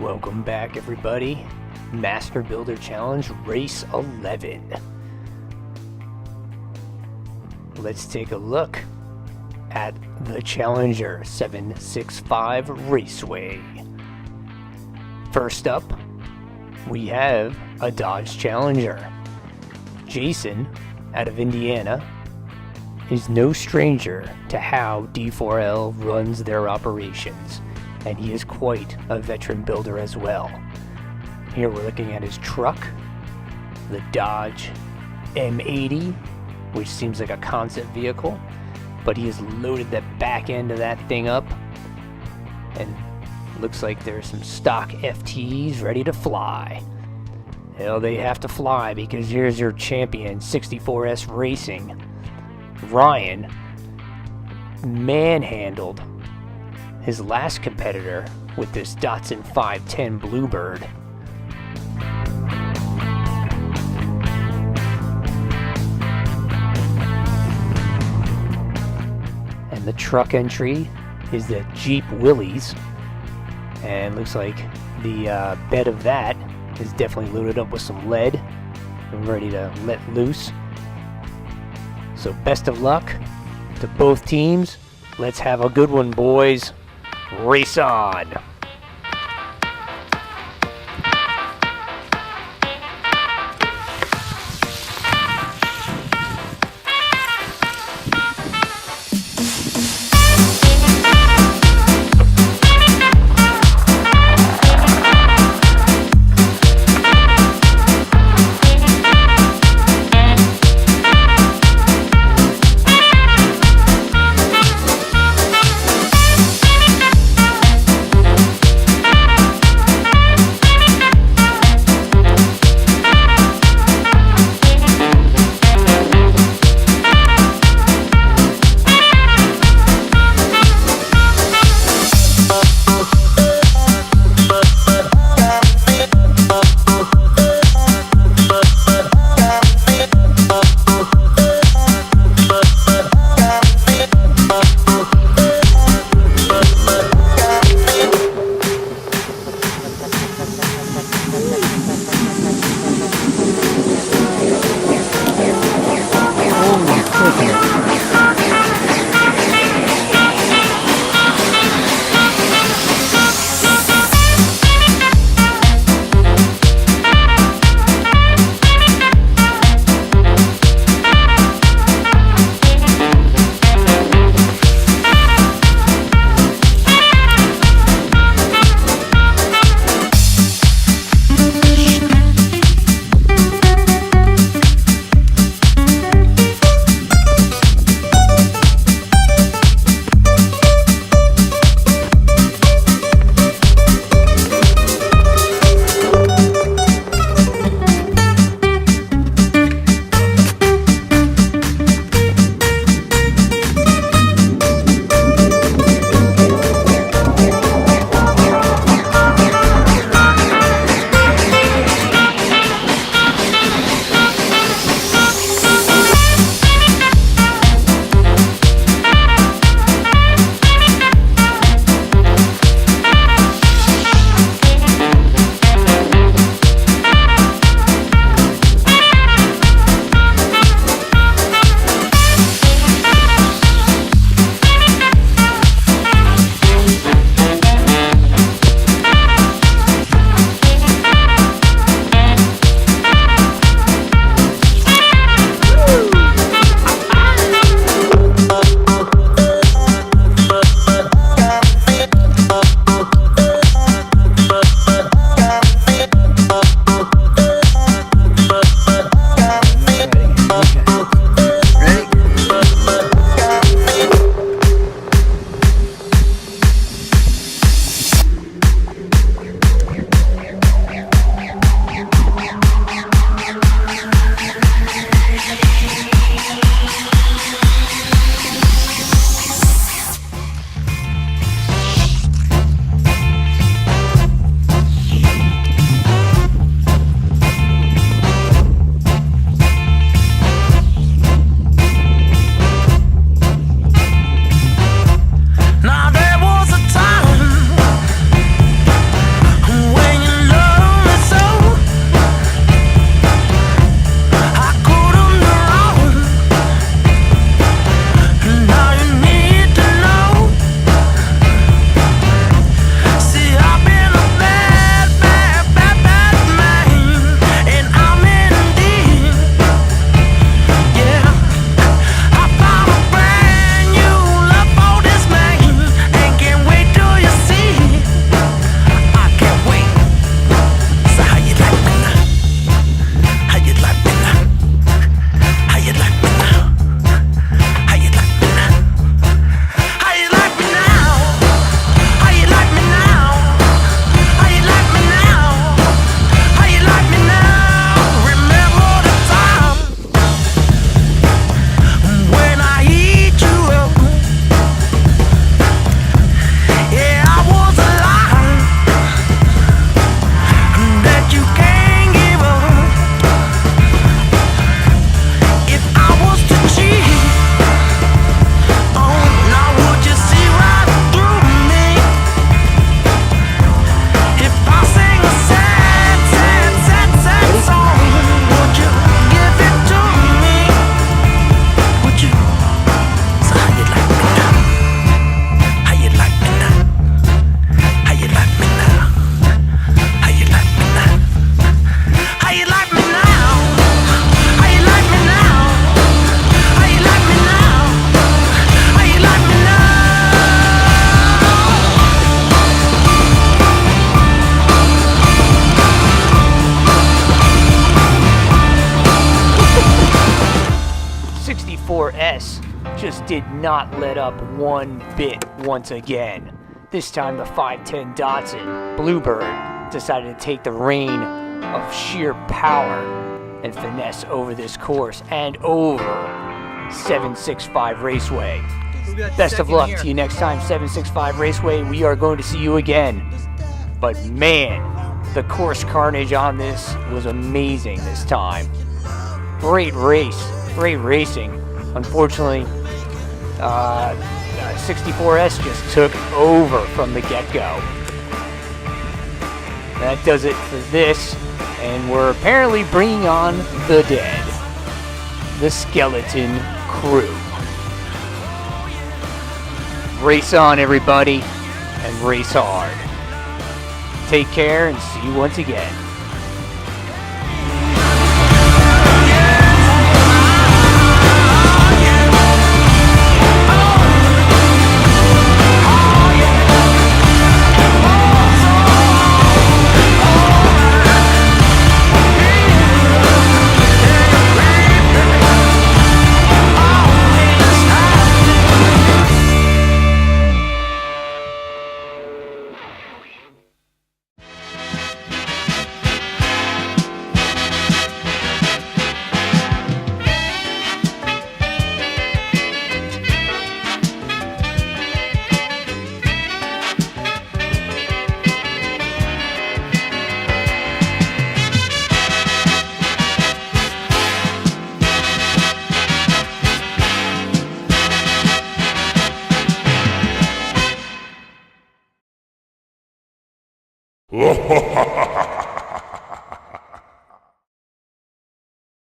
Welcome back, everybody. Master Builder Challenge Race 11. Let's take a look at the Challenger 765 Raceway. First up, we have a Dodge Challenger. Jason, out of Indiana, is no stranger to how D4L runs their operations, and he is quite a veteran builder as well. Here we're looking at his truck, the Dodge M80, which seems like a concept vehicle, but he has loaded the back end of that thing up, and looks like there's some stock FTs ready to fly. Hell, they have to fly because here's your champion, 64S Racing. Ryan manhandled his last competitor with this Datsun 510 Bluebird. And the truck entry is the Jeep Willys, and looks like the bed of that is definitely loaded up with some lead and ready to let loose. So best of luck to both teams. Let's have a good one, boys. Race on! just did not let up one bit once again. This time the 510 Datsun Bluebird decided to take the reign of sheer power and finesse over this course and over 765 Raceway. Best of luck to you next time, 765 Raceway. We are going to see you again. But man, the course carnage on this was amazing this time. Great race, great racing. Unfortunately, 64S just took over from the get-go. That does it for this, and we're apparently bringing on the dead, the Skeleton Crew. Race on, everybody, and race hard. Take care, and see you once again. Ha ha ha ha!